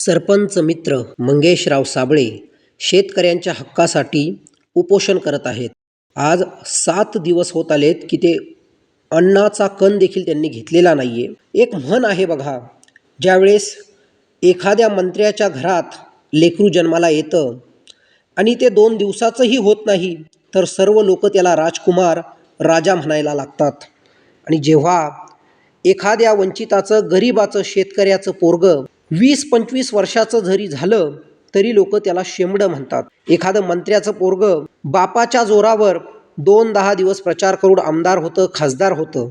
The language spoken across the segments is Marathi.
सरपंच मित्र मंगेशराव साबळे शेतकऱ्यांच्या हक्कासाठी उपोषण करत आहेत. आज 7 दिवस होत आलेत की ते अन्नाचा कण देखील त्यांनी घेतलेला नाहीये. एक म्हण आहे बघा, ज्यावेळेस एखाद्या मंत्र्याच्या घरात लेकरू जन्माला येतं आणि ते 2 दिवसाचंही होत नाही, तर सर्व लोक त्याला राजकुमार, राजा म्हणायला लागतात. आणि जेव्हा एखाद्या वंचिताचं, गरिबाचं, शेतकऱ्याचं पोरगं 20-25 वर्षाचं जरी झालं तरी लोक त्याला शेंबडं म्हणतात. एखादं मंत्र्याचं पोरगं बापाच्या जोरावर 2-10 दिवस प्रचार करून आमदार होतं, खासदार होतं.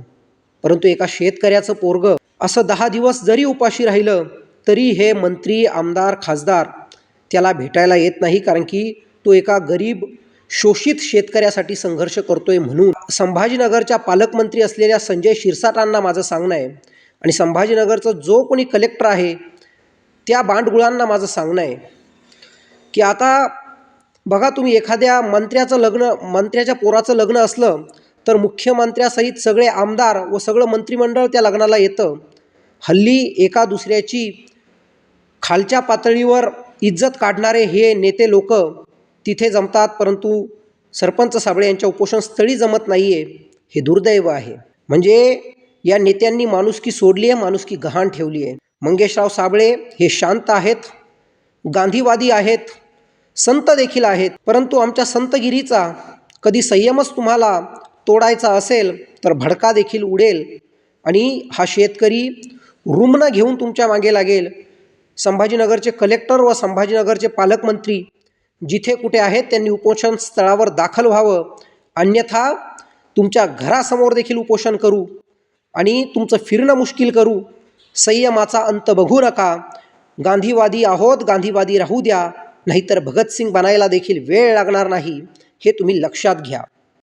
परंतु एका शेतकऱ्याचं पोरगं असं 10 दिवस जरी उपाशी राहिलं तरी हे मंत्री, आमदार, खासदार त्याला भेटायला येत नाही, कारण की तो एका गरीब शोषित शेतकऱ्यासाठी संघर्ष करतोय. म्हणून संभाजीनगरच्या पालकमंत्री असलेल्या संजय शिरसाटांना माझं सांगणं आहे, आणि संभाजीनगरचं जो कोणी कलेक्टर आहे त्या बांडगुळांना माझं सांगणं आहे की आता बघा, तुम्ही एखाद्या मंत्र्याच्या पोराचं लग्न असलं तर मुख्यमंत्र्यासहित सगळे आमदार व सगळं मंत्रिमंडळ त्या लग्नाला येतं. हल्ली एका दुसऱ्याची खालच्या पातळीवर इज्जत काढणारे हे नेते लोक तिथे जमतात, परंतु सरपंच साबळे यांच्या उपोषणस्थळी जमत नाही आहे. हे दुर्दैव आहे. म्हणजे या नेत्यांनी माणुसकी सोडली आहे, माणुसकी गहाण ठेवली आहे. मंगेशराव साबळे हे शांत आहेत, गांधीवादी आहेत, संत देखील आहेत. परंतु आमच्या संतगिरीचा कधी संयमच तुम्हाला तोडायचा असेल तर भडका देखील उडेल आणि हा शेतकरी रुमणं घेऊन तुमच्या मागे लागेल. संभाजीनगरचे कलेक्टर व संभाजीनगरचे पालकमंत्री जिथे कुठे आहेत त्यांनी उपोषण स्थळावर दाखल व्हावं, अन्यथा तुमच्या घरासमोर देखील उपोषण करू आणि तुमचं फिरणं मुश्किल करू. संयमाचा अंत बघू नका. गांधीवादी आहोत, गांधीवादी राहू द्या, नाहीतर भगतसिंग बनायला देखील वेळ लागणार नाही, हे तुम्ही लक्षात घ्या.